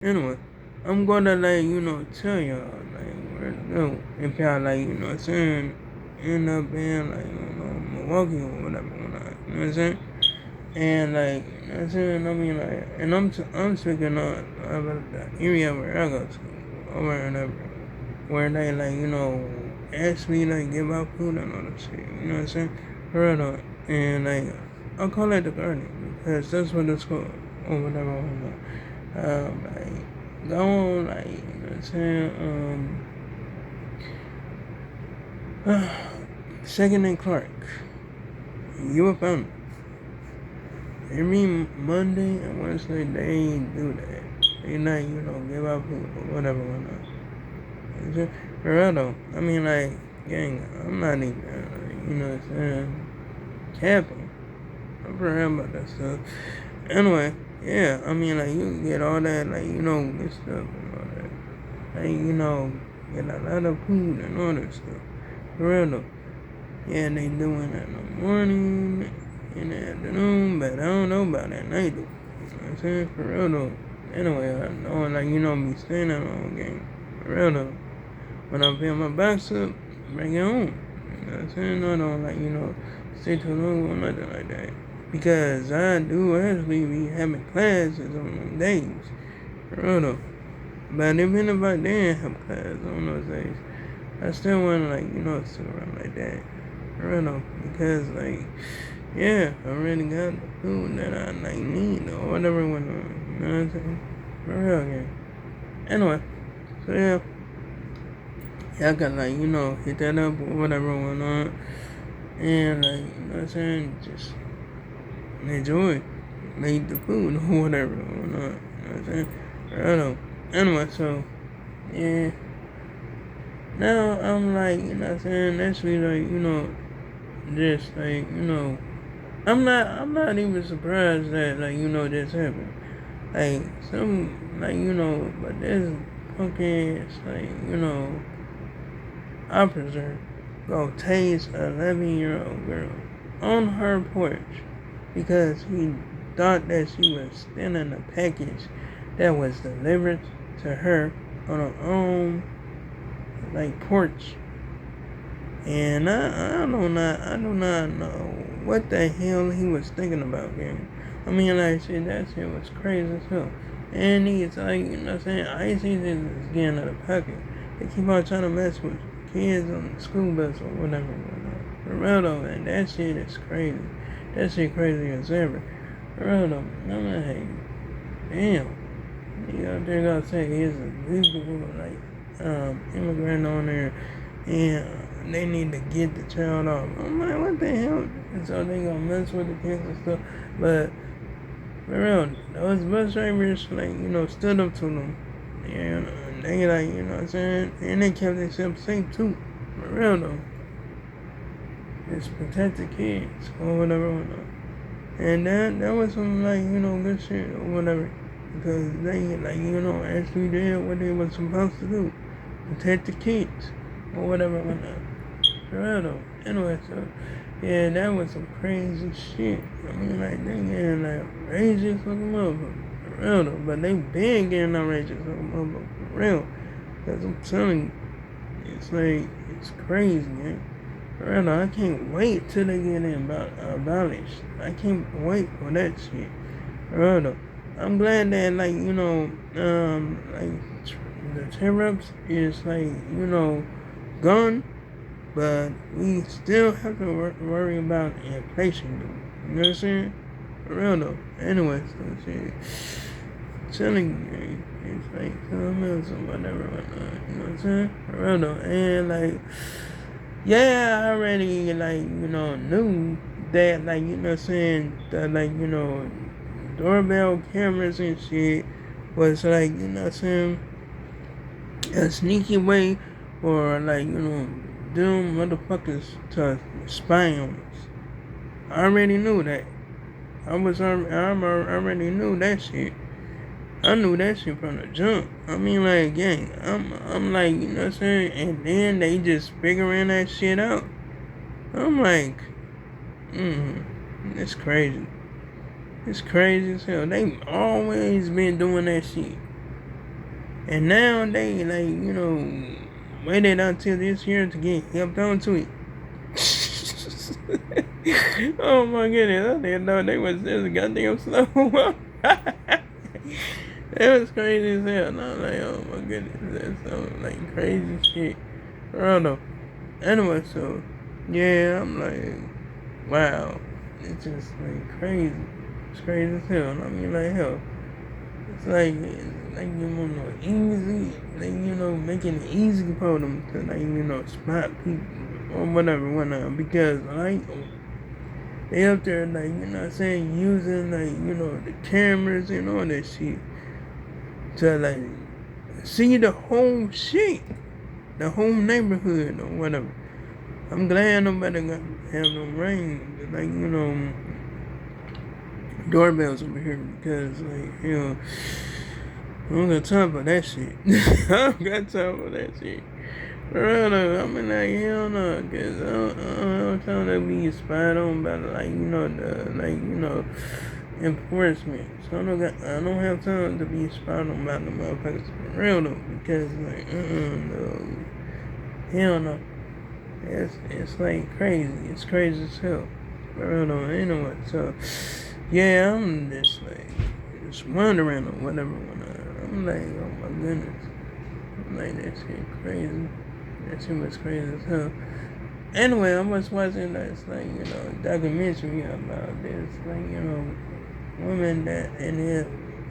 Anyway, I'm gonna tell y'all where to go if y'all end up in Milwaukee or whatever, you know what I'm saying? And you know what I'm saying? I mean and I'm speaking about the area where I go to over and over, where they ask me give out food and all that shit, you know what I'm saying? For real though. And I call it the garden because that's what it's called or whatever. Go on you know what I'm saying? Second and Clark, you up on every Monday and Wednesday they do that. They not give out food or whatever. For real though, I mean gang, I'm not even you know what I'm saying, capping. I'm for real about that stuff. Anyway, yeah, I mean you can get all that good stuff and all that. Get a lot of food and all that stuff. For real though. Yeah, they doing it in the morning, in the afternoon, but I don't know about at night though. You know what I'm saying? For real though. Anyway, I know be staying at home game. For real though. When I feel my backs up, bring it home. You know what I'm saying? I don't stay too long or nothing like that. Because I do actually be having classes on them days. For real though. But even if I didn't have class on those days, I still want to sit around like that. For real though. Because yeah, I already got the food that I need or whatever went on. You know what I'm saying? For real, yeah. Anyway, so yeah. Y'all can hit that up or whatever went on. And you know what I'm saying? Just enjoy. Make the food or whatever went on. You know what I'm saying? For real though. Anyway, so yeah. Now I'm you know what I'm saying, actually just I'm not even surprised that this happened. But this fucking officer go tase a 11-year-old girl on her porch because he thought that she was stealing a package that was delivered to her on her own porch. And I do not know what the hell he was thinking about, man. I mean, that shit was crazy as hell. And he's you know what I'm saying, ICE is getting out of pocket. They keep on trying to mess with kids on the school bus or whatever. For real though, man, that shit is crazy. That shit crazy as ever. For real though, I'm like, damn. You know, they're gonna say he's a beautiful, immigrant on there, and they need to get the child off. I'm like, what the hell? And so they gonna mess with the kids and stuff. But for real, those bus drivers, stood up to them. And they you know what I'm saying? And they kept themselves safe too. For real though. Just protect the kids or whatever. And that was some good shit or whatever. Because they actually did what they were supposed to do. Protect the kids or whatever. For real though. Anyway, so yeah, that was some crazy shit. I mean, they getting outrageous looking motherfucker. For real though. But they been getting outrageous looking motherfucker. For real. Because I'm telling you, it's crazy, man. For real though, I can't wait till they get abolished. I can't wait for that shit. For real though. I'm glad that the tariffs is gone, but we still have to worry about inflation though. You know what I'm saying? For real though. Anyway, so shit. Telling you, it's comments or whatever, you know what I'm saying? For real though. And yeah, I already knew that you know what I'm saying, that doorbell cameras and shit was you know what I'm saying, a sneaky way for them motherfuckers to spy on us. I already knew that. I already knew that shit. I knew that shit from the jump. I mean, gang, I'm you know what I'm saying, and then they just figuring that shit out. I'm it's crazy. It's crazy as hell. They always been doing that shit. And now they, like, waited until this year to get helped onto it. Oh my goodness, I didn't know they was this goddamn slow. That was crazy as hell. And I'm like, oh my goodness, that's some like crazy shit. I don't know. Anyway, so yeah, I'm like, wow, it's just like crazy. It's crazy as hell. And I mean, like, hell, it's like easy, like, making it easy for them to, like, spot people or whatever, because, like, they up there, like, using, like, the cameras and all that shit to, like, see the whole shit, the whole neighborhood or whatever. I'm glad nobody got have no ring, like, doorbells over here, because, like, I don't got time for that shit. I don't got time for that shit. Bro, I mean, like, hell no, because I'm trying to be spied on by, like, enforcement. So I don't have time to be spied on by the motherfuckers for real though, because, like, no, hell no. It's like crazy. It's crazy as hell. For real though, anyway, so, yeah, I'm just wondering or whatever. I'm like, oh my goodness. I'm like, that shit crazy. That shit was crazy as hell. Anyway, I was watching this, like, documentary about this, like, woman that in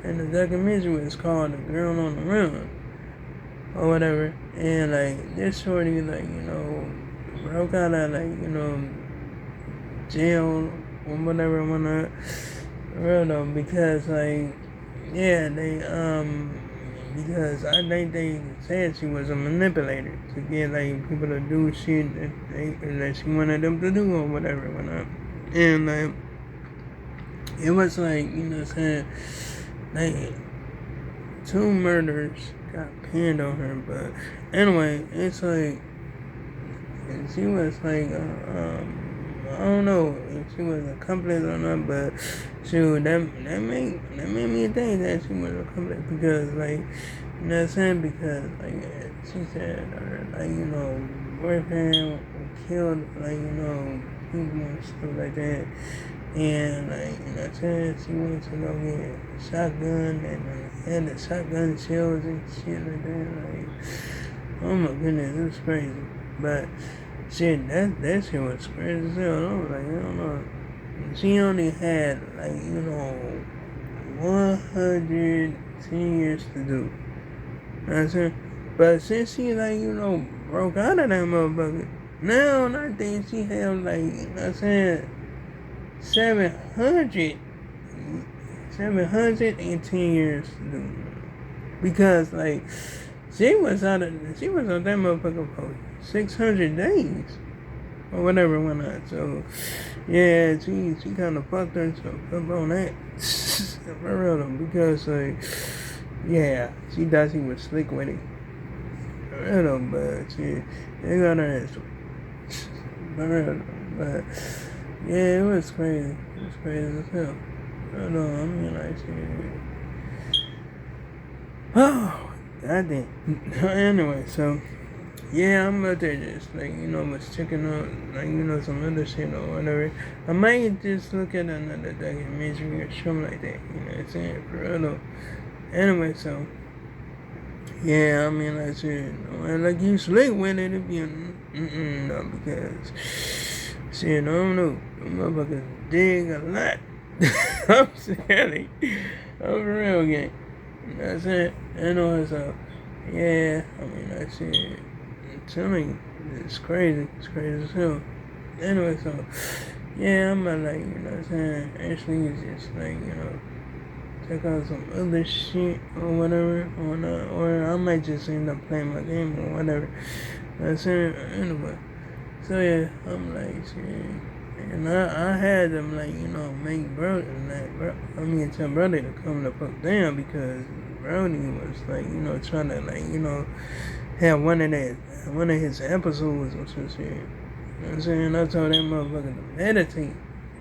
the documentary was called The Girl on the Run or whatever. And, like, this shorty, like, broke out of, like, jail or whatever, whatnot. Real though, because, like, yeah, because I think they said she was a manipulator to get, like, people to do shit that she wanted them to do or whatever, whatnot. And, like, it was like, like, 2 murders got pinned on her, but anyway, it's like, she was like, I don't know if she was accomplice or not, but shoot, that made me think that she was accomplice because, like, you know what I'm saying? Because, like, she said her, like, boyfriend killed, like, people and stuff like that. And, like, you know what I'm saying? She went to go get a shotgun and had the shotgun shells and shit like that. Like, oh my goodness, it was crazy. But shit, that shit was crazy as hell. I was like, I don't know. She only had, like, 110 years to do. You know what I'm saying? But since she, like, broke out of that motherfucker, now I think she have, like, you know what I'm saying, 710 years to do. Because, like, she was on that motherfucker for 600 days or whatever whatnot. So yeah, she kind of fucked herself up on that. For real though, because, like, yeah, she thought she was slick with it. For real though, but they got her ass. For real though, but yeah, it was crazy. It was crazy as hell. I don't know. I mean, like, shit. Oh, goddamn. Anyway, so yeah, I'm out there just, like, was checking out, like, some other shit or whatever. I might just look at another documentary or something like that, you know what I'm saying? For real though. Anyway, so yeah, I mean, like, shit, like, you slick with it if you, no, because shit, I don't know, the motherfuckers dig a lot. I'm saying, I'm for real gang. You know what I'm saying? Anyway, so yeah, I mean, that shit, I'm telling you, it's crazy. It's crazy as hell. Anyway, so yeah, I'm like, you know what I'm saying? Actually, it's just like, check out some other shit or whatever, or I might just end up playing my game or whatever. You know what I'm saying? Anyway, so yeah, I'm like, shit. And I had them, like, make Brody, like, tell Brody to come the fuck down because Brody was, like, trying to, like, have one of his episodes or some shit. You know what I'm saying? I told that motherfucker to meditate. You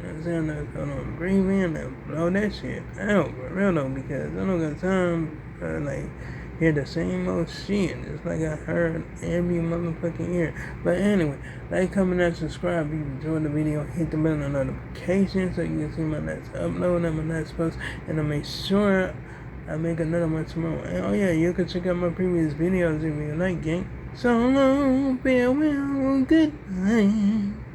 know what I'm saying? I told him to breathe in and blow that shit out, for real though, because I don't got time for, like, hear the same old shit. It's like I heard every motherfucking year. But anyway, like, comment, and subscribe if you enjoyed the video. Hit the bell on notifications so you can see my next upload and my next post. And to make sure I make another one tomorrow. And oh yeah, you can check out my previous videos if you like, gang. So long, farewell, goodbye.